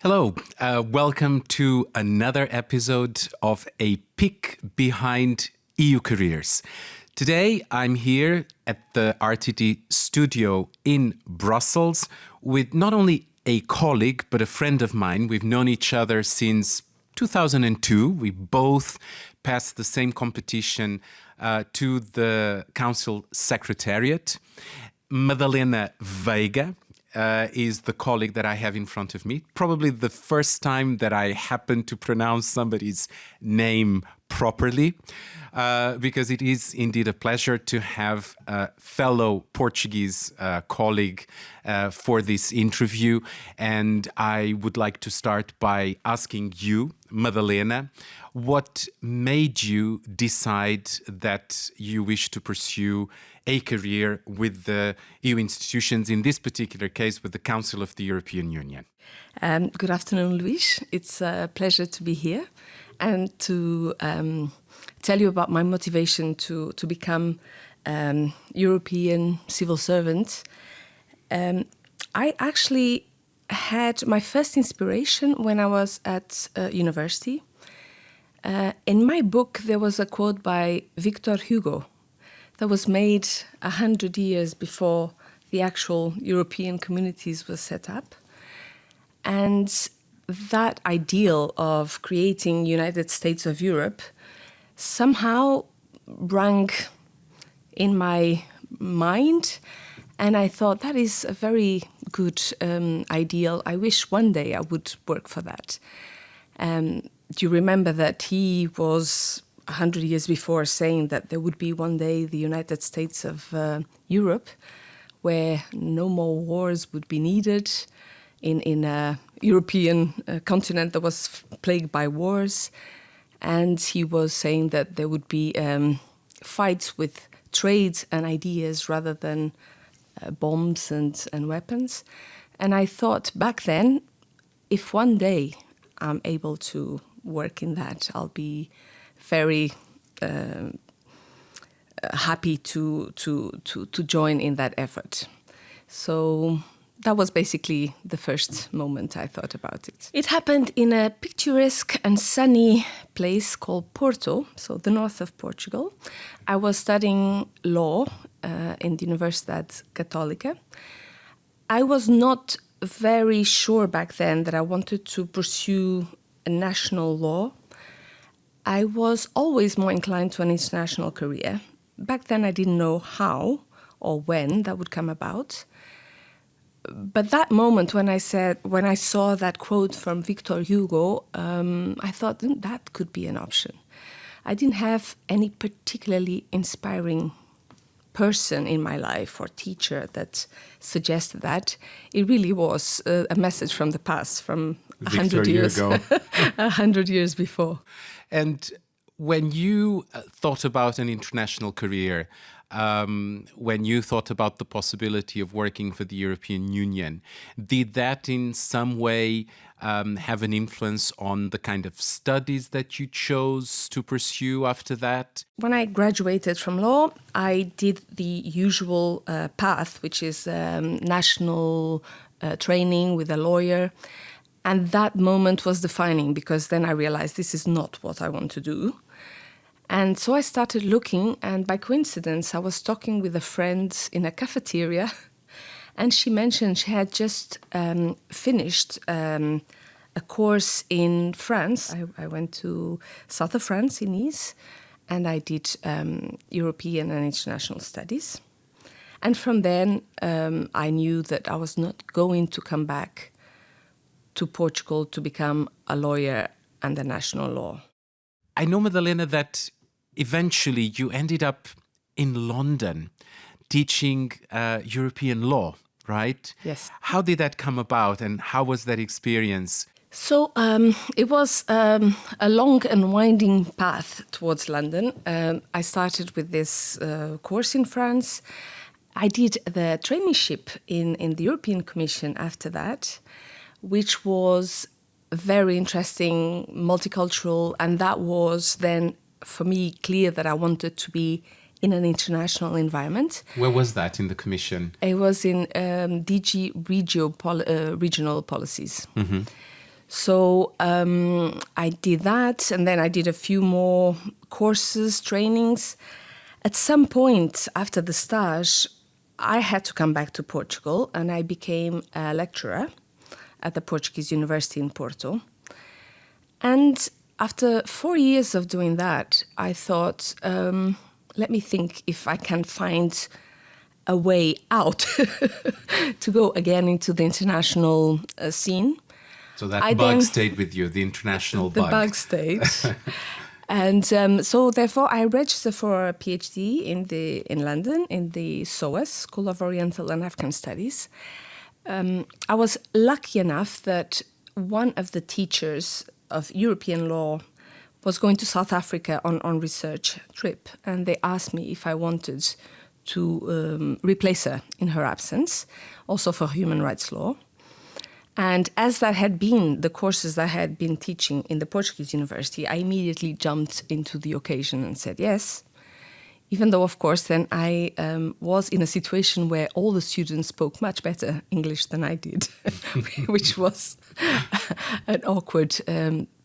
Hello, welcome to another episode of A Peek Behind EU Careers. Today I'm here at the RTD studio in Brussels with not only a colleague but a friend of mine. We've known each other since 2002. We both passed the same competition to the Council Secretariat. Madalena Veiga is the colleague that I have in front of me. Probably the first time that I happen to pronounce somebody's name properly, because it is indeed a pleasure to have a fellow Portuguese colleague for this interview. And I would like to start by asking you, Madalena, what made you decide that you wish to pursue a career with the EU institutions, in this particular case with the Council of the European Union? Good afternoon, Luis. It's a pleasure to be here and to tell you about my motivation to become European civil servant. I actually had my first inspiration when I was at university. In my book, there was a quote by Victor Hugo that was made 100 years before the actual European communities were set up. And that ideal of creating United States of Europe somehow rang in my mind. And I thought that is a very good ideal. I wish one day I would work for that. Do you remember that he was 100 years before saying that there would be one day the United States of Europe, where no more wars would be needed in a European continent that was plagued by wars. And he was saying that there would be fights with trades and ideas rather than bombs and weapons. And I thought back then, if one day I'm able to work in that, I'll be very happy to join in that effort. So that was basically the first moment I thought about it. It happened in a picturesque and sunny place called Porto, so the north of Portugal. I was studying law in the Universidade Católica. I was not very sure back then that I wanted to pursue a national law. I was always more inclined to an international career. Back then I didn't know how or when that would come about. But that moment when I saw that quote from Victor Hugo, I thought that could be an option. I didn't have any particularly inspiring person in my life or teacher that suggested that. It really was a message from the past, from 100 years ago. 100 years before. And when you thought about an international career, when you thought about the possibility of working for the European Union, did that in some way have an influence on the kind of studies that you chose to pursue after that? When I graduated from law, I did the usual path, which is national training with a lawyer. And that moment was defining, because then I realized this is not what I want to do. And so I started looking, and by coincidence, I was talking with a friend in a cafeteria, and she mentioned she had just finished a course in France. I went to south of France, in Nice, and I did European and international studies. And from then, I knew that I was not going to come back to Portugal to become a lawyer under national law. I know, Madalena, that eventually you ended up in London teaching European law, right? Yes. How did that come about, and how was that experience? So it was a long and winding path towards London. I started with this course in France. I did the traineeship in the European Commission after that, which was very interesting, multicultural, and that was then, for me, clear that I wanted to be in an international environment. Where was that in the Commission? It was in DG regional policies. Mm-hmm. So I did that, and then I did a few more courses, trainings. At some point after the stage, I had to come back to Portugal, and I became a lecturer at the Portuguese University in Porto. And after 4 years of doing that, I thought, let me think if I can find a way out to go again into the international scene. So that bug stayed with you, the international the bug. The bug stayed. And so therefore I registered for a PhD in London in the SOAS, School of Oriental and African Studies. I was lucky enough that one of the teachers of European law was going to South Africa on research trip, and they asked me if I wanted to replace her in her absence, also for human rights law. And as that had been the courses I had been teaching in the Portuguese university, I immediately jumped into the occasion and said yes. Even though, of course, then I was in a situation where all the students spoke much better English than I did, which was an awkward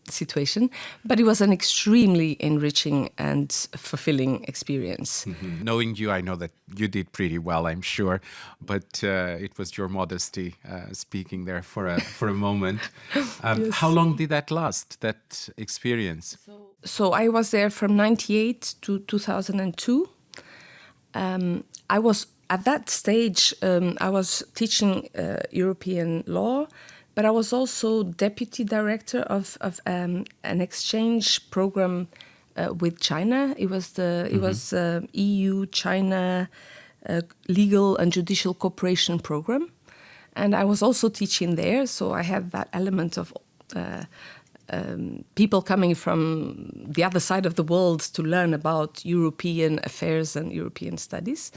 situation. But it was an extremely enriching and fulfilling experience. Mm-hmm. Knowing you, I know that you did pretty well, I'm sure. But it was your modesty speaking there for a moment. Yes. How long did that last, that experience? So I was there from 1998 to 2002. I was at that stage, I was teaching European law, but I was also deputy director of an exchange program with China. It was EU-China legal and judicial cooperation program, and I was also teaching there. So I had that element of people coming from the other side of the world to learn about European affairs and European studies.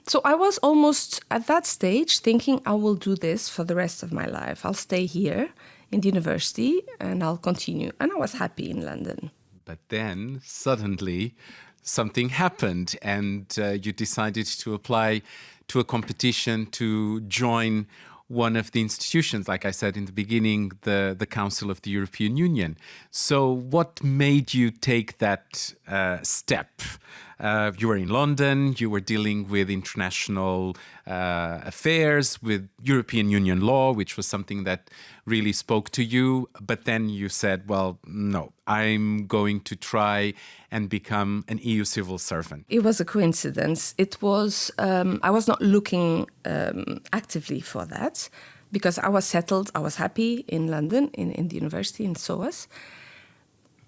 So I was almost at that stage thinking I will do this for the rest of my life. I'll stay here in the university and I'll continue. And I was happy in London. But then suddenly something happened and you decided to apply to a competition to join one of the institutions, like I said in the beginning, the Council of the European Union. So what made you take that step? You were in London, you were dealing with international affairs, with European Union law, which was something that really spoke to you. But then you said, well, no, I'm going to try and become an EU civil servant. It was a coincidence. It was, I was not looking actively for that because I was settled, I was happy in London, in the university, in SOAS.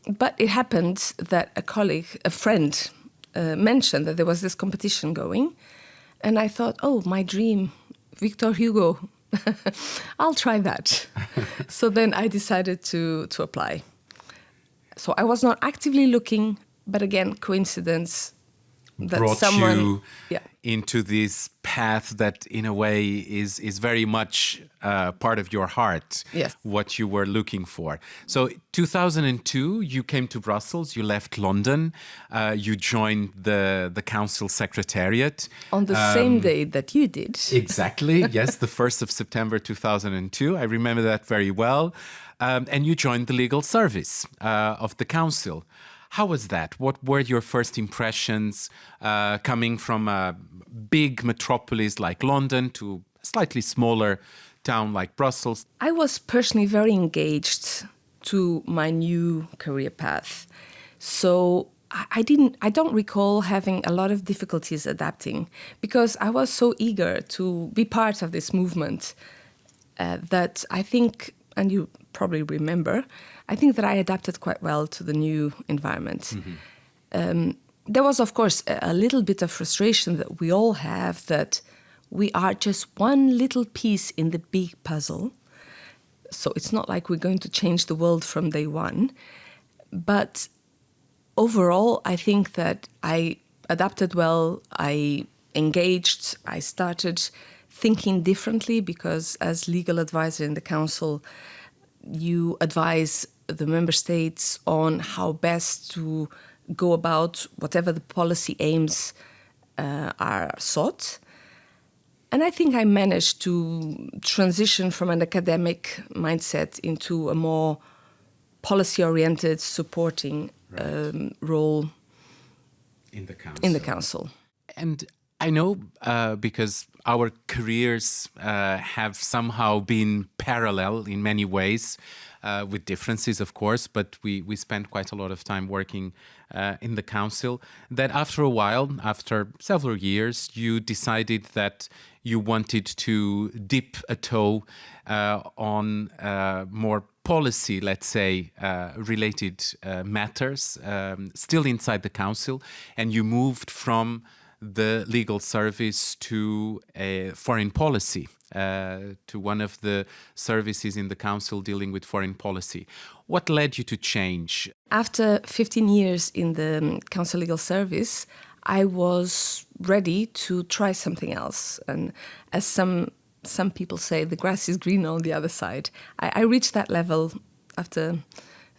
But it happened that a friend, mentioned that there was this competition going. And I thought, oh, my dream, Victor Hugo, I'll try that. So then I decided to apply. So I was not actively looking, but again, coincidence that brought someone you into this path that in a way is very much part of your heart, yes. What you were looking for. So 2002, you came to Brussels, you left London, you joined the council secretariat. On the same day that you did. Exactly, yes, the 1st of September 2002. I remember that very well. And you joined the legal service of the council. How was that? What were your first impressions coming from a big metropolis like London to a slightly smaller town like Brussels? I was personally very engaged to my new career path. So I don't recall having a lot of difficulties adapting because I was so eager to be part of this movement that I think, and you probably remember, I think that I adapted quite well to the new environment. Mm-hmm. There was, of course, a little bit of frustration that we all have that we are just one little piece in the big puzzle. So it's not like we're going to change the world from day one. But overall, I think that I adapted well, I engaged, I started thinking differently because as legal advisor in the council, you advise the member states on how best to go about whatever the policy aims are sought. And I think I managed to transition from an academic mindset into a more policy-oriented, supporting role In the council. in the council. And I know because our careers have somehow been parallel in many ways, with differences, of course, but we spent quite a lot of time working in the council, that after a while, after several years, you decided that you wanted to dip a toe on more policy, let's say, related matters, still inside the council, and you moved from the legal service to foreign policy, to one of the services in the council dealing with foreign policy. What led you to change? After 15 years in the council legal service, I was ready to try something else. And as some people say, the grass is greener on the other side. I reached that level after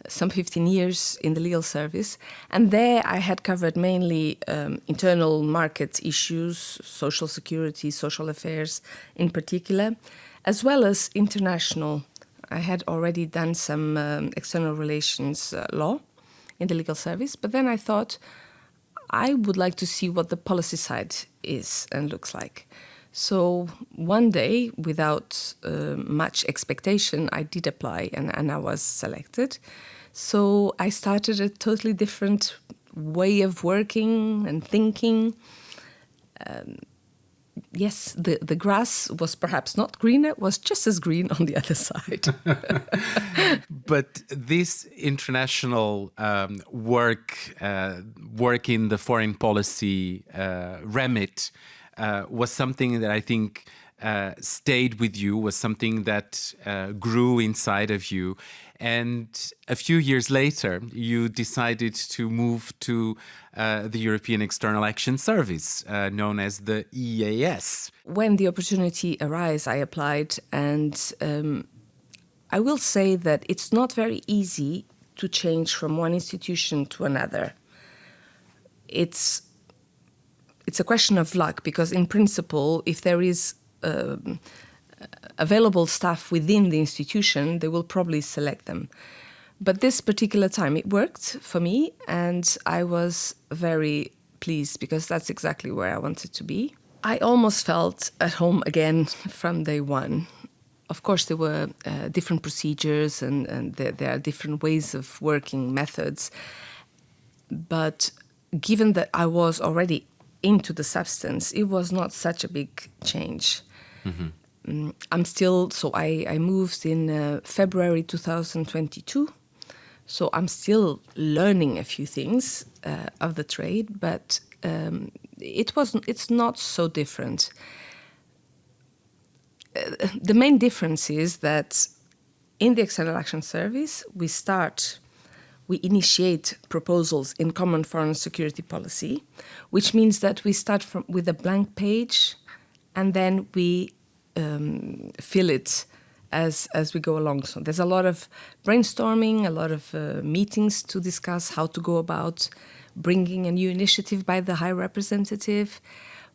some 15 years in the legal service. And there I had covered mainly internal market issues, social security, social affairs in particular, as well as international. I had already done some external relations law in the legal service. But then I thought I would like to see what the policy side is and looks like. So one day, without much expectation, I did apply and I was selected. So I started a totally different way of working and thinking. Yes, the grass was perhaps not greener, it was just as green on the other side. But this international work in the foreign policy remit was something that I think stayed with you, was something that grew inside of you. And a few years later, you decided to move to the European External Action Service, known as the EAS. When the opportunity arose, I applied, and I will say that it's not very easy to change from one institution to another. It's a question of luck, because in principle, if there is available staff within the institution, they will probably select them. But this particular time, it worked for me, and I was very pleased because that's exactly where I wanted to be. I almost felt at home again from day one. Of course, there were different procedures and there are different ways of working, methods. But given that I was already into the substance, it was not such a big change. Mm-hmm. I moved in February 2022. So I'm still learning a few things of the trade, but it's not so different. The main difference is that in the External Action Service, we initiate proposals in common foreign security policy, which means that we start with a blank page and then we fill it as we go along. So there's a lot of brainstorming, a lot of meetings to discuss how to go about bringing a new initiative by the High Representative,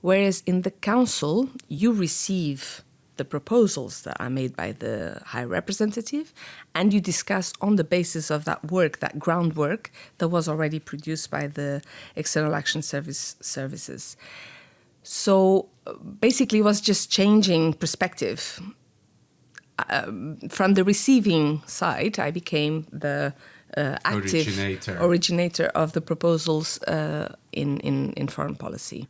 whereas in the Council, you receive the proposals that are made by the High Representative, and you discuss on the basis of that work, that groundwork that was already produced by the External Action Services. So basically it was just changing perspective. From the receiving side, I became the active originator of the proposals in foreign policy.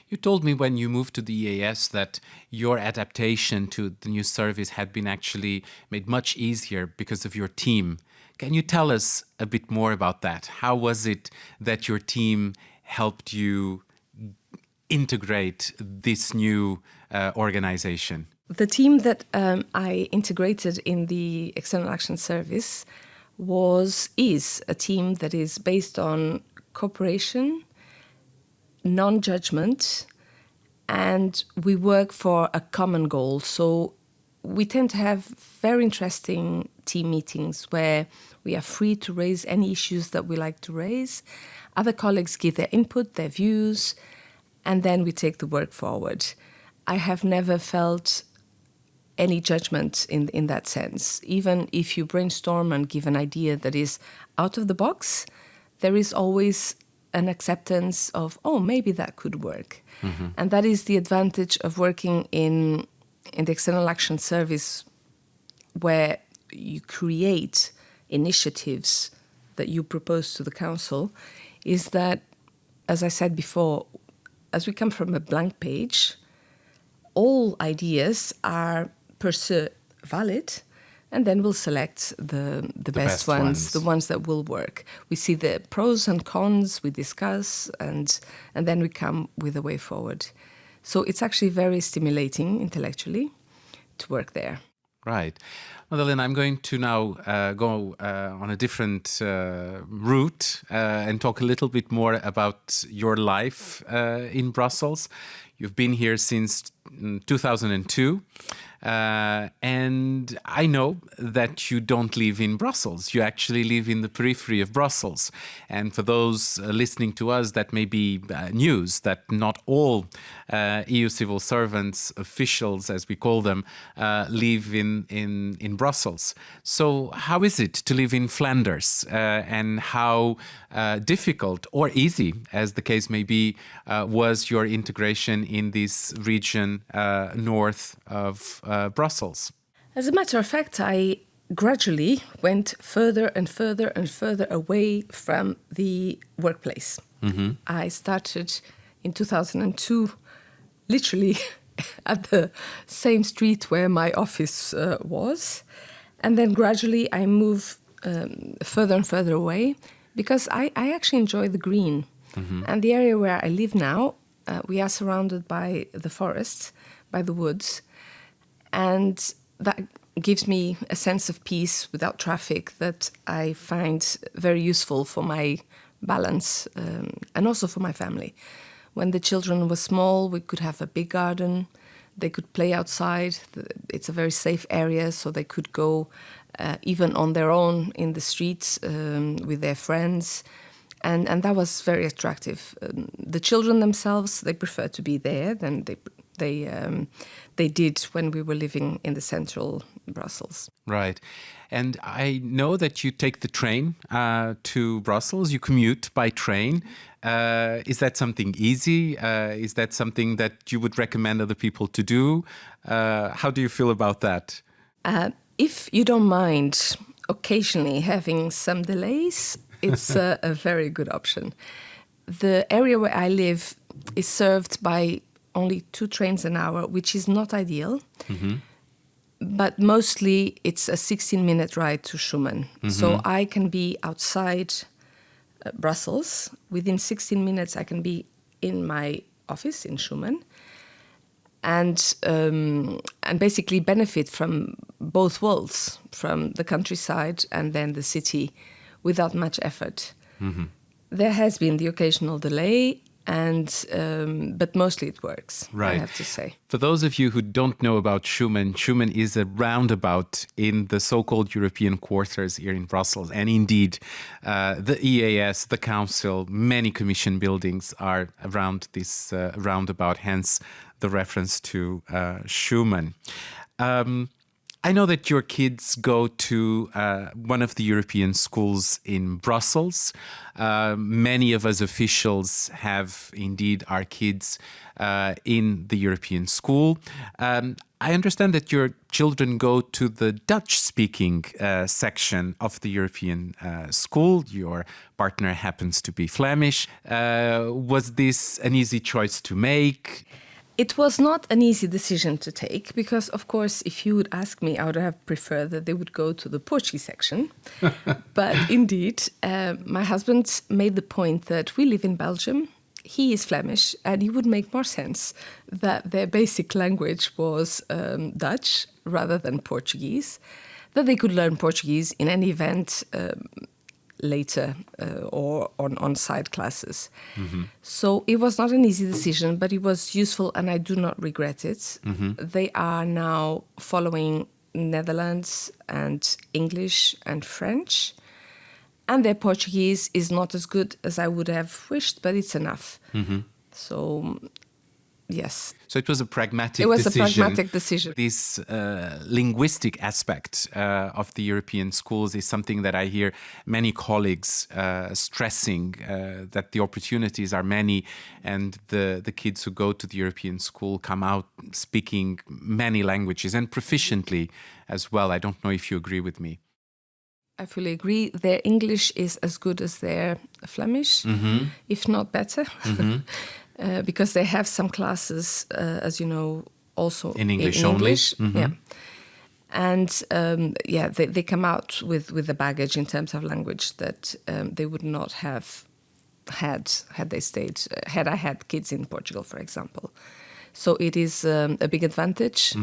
You told me when you moved to the EAS that your adaptation to the new service had been actually made much easier because of your team. Can you tell us a bit more about that? How was it that your team helped you integrate this new organization? The team that I integrated in the External Action Service is a team that is based on cooperation, non-judgment, and we work for a common goal. So we tend to have very interesting team meetings where we are free to raise any issues that we like to raise. Other colleagues give their input, their views, and then we take the work forward. I have never felt any judgment in that sense. Even if you brainstorm and give an idea that is out of the box, there is always an acceptance of, oh, maybe that could work. And that is the advantage of working in the External Action Service, where you create initiatives that you propose to the council, is that, as I said before, as we come from a blank page, all ideas are per se valid, and then we'll select the best ones, the ones that will work. We see the pros and cons, we discuss, and then we come with a way forward. So it's actually very stimulating intellectually to work there. Right. Madalena, I'm going to now go on a different route and talk a little bit more about your life in Brussels. You've been here since 2002. And I know that you don't live in Brussels. You actually live in the periphery of Brussels. And for those listening to us, that may be news that not all EU civil servants, officials, as we call them, live in Brussels. So how is it to live in Flanders? And how difficult or easy, as the case may be, was your integration in this region north of Brussels? As a matter of fact, I gradually went further and further and further away from the workplace. I started in 2002, literally at the same street where my office was. And then gradually I moved further and further away because I actually enjoy the green. And the area where I live now, we are surrounded by the forests, by the woods. And that gives me a sense of peace without traffic that I find very useful for my balance and also for my family. When the children were small, we could have a big garden. They could play outside. It's a very safe area, so they could go even on their own in the streets with their friends. And that was very attractive. The children themselves, they prefer to be there than they did when we were living in the central Brussels. Right. And I know that you take the train to Brussels. You commute by train. Is that something easy? Is that something that you would recommend other people to do? How do you feel about that? If you don't mind occasionally having some delays, it's a very good option. The area where I live is served by only 2 trains an hour, which is not ideal. But mostly it's a 16-minute ride to Schuman. So I can be outside Brussels. Within 16 minutes, I can be in my office in Schuman. And basically benefit from both worlds, from the countryside and then the city, without much effort. There has been the occasional delay, but mostly it works, right. I have to say. For those of you who don't know about Schuman, Schuman is a roundabout in the so-called European quarters here in Brussels. And indeed, the EAS, the council, many commission buildings are around this roundabout, hence the reference to Schuman. I know that your kids go to one of the European schools in Brussels. Many of us officials have indeed our kids in the European school. I understand that your children go to the Dutch-speaking section of the European school. Your partner happens to be Flemish. Was this an easy choice to make? It was not an easy decision to take because, of course, if you would ask me, I would have preferred that they would go to the Portuguese section. But indeed, my husband made the point that we live in Belgium. He is Flemish, and it would make more sense that their basic language was Dutch rather than Portuguese, that they could learn Portuguese in any event later or on side classes. So it was not an easy decision, but it was useful and I do not regret it. They are now following Netherlands and English and French, and their Portuguese is not as good as I would have wished, but it's enough. So Yes. So it was a pragmatic It was decision. a pragmatic decision. This linguistic aspect of the European schools is something that I hear many colleagues stressing, that the opportunities are many and the kids who go to the European school come out speaking many languages and proficiently as well. I don't know if you agree with me. I fully agree. Their English is as good as their Flemish, if not better, because they have some classes, as you know, also In English in only? English. Yeah. And they come out with the baggage in terms of language that they would not have had I had kids in Portugal, for example. So it is a big advantage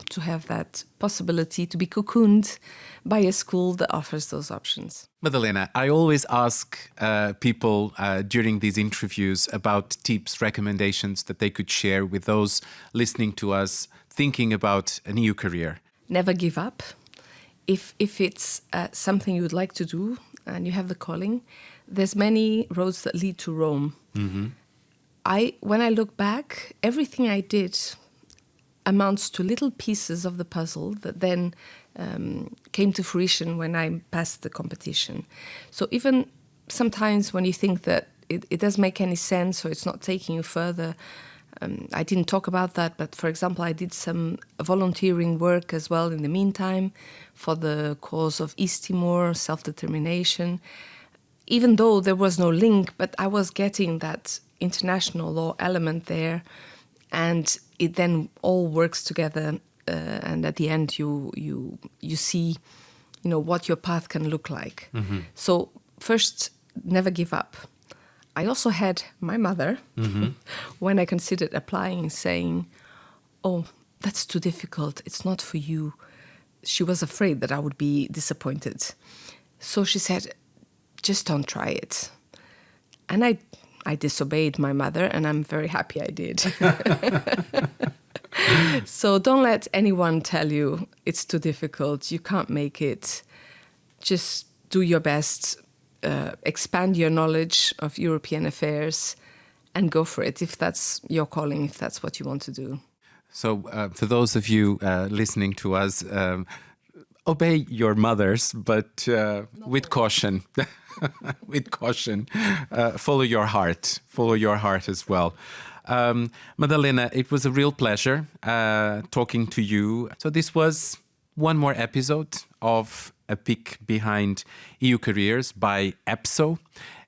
to have that possibility to be cocooned by a school that offers those options. Madalena, I always ask people during these interviews about tips, recommendations that they could share with those listening to us thinking about an EU career. Never give up. If it's something you would like to do and you have the calling, there's many roads that lead to Rome. When I look back, everything I did amounts to little pieces of the puzzle that then came to fruition when I passed the competition. So even sometimes when you think that it doesn't make any sense or it's not taking you further, I didn't talk about that, but for example, I did some volunteering work as well in the meantime for the cause of East Timor, self-determination. Even though there was no link, but I was getting that international law element there, and it then all works together, and at the end you see, what your path can look like. So first, never give up. I also had my mother, when I considered applying, saying, "Oh, that's too difficult. It's not for you." She was afraid that I would be disappointed. So she said, "Just don't try it." And I disobeyed my mother, and I'm very happy I did. So don't let anyone tell you it's too difficult, you can't make it. Just do your best, expand your knowledge of European affairs, and go for it if that's your calling, if that's what you want to do. So for those of you listening to us, obey your mothers, but with caution. With caution. Follow your heart. Follow your heart as well. Madalena, it was a real pleasure talking to you. So this was one more episode of A Peek Behind EU Careers by EPSO.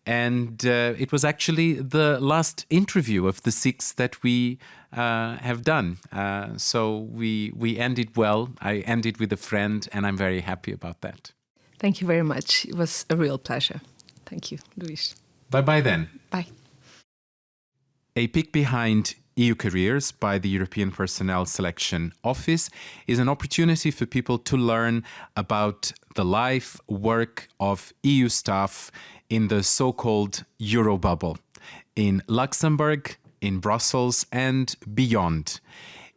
And it was actually the last interview of the 6 that we have done. So we ended well. I ended with a friend, and I'm very happy about that. Thank you very much. It was a real pleasure. Thank you, Luis. Bye-bye then. Bye. A Peek Behind EU Careers by the European Personnel Selection Office is an opportunity for people to learn about the life, work of EU staff in the so-called Eurobubble, in Luxembourg, in Brussels, and beyond.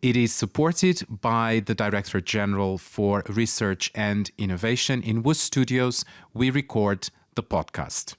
It is supported by the Director General for Research and Innovation, in whose studios we record the podcast.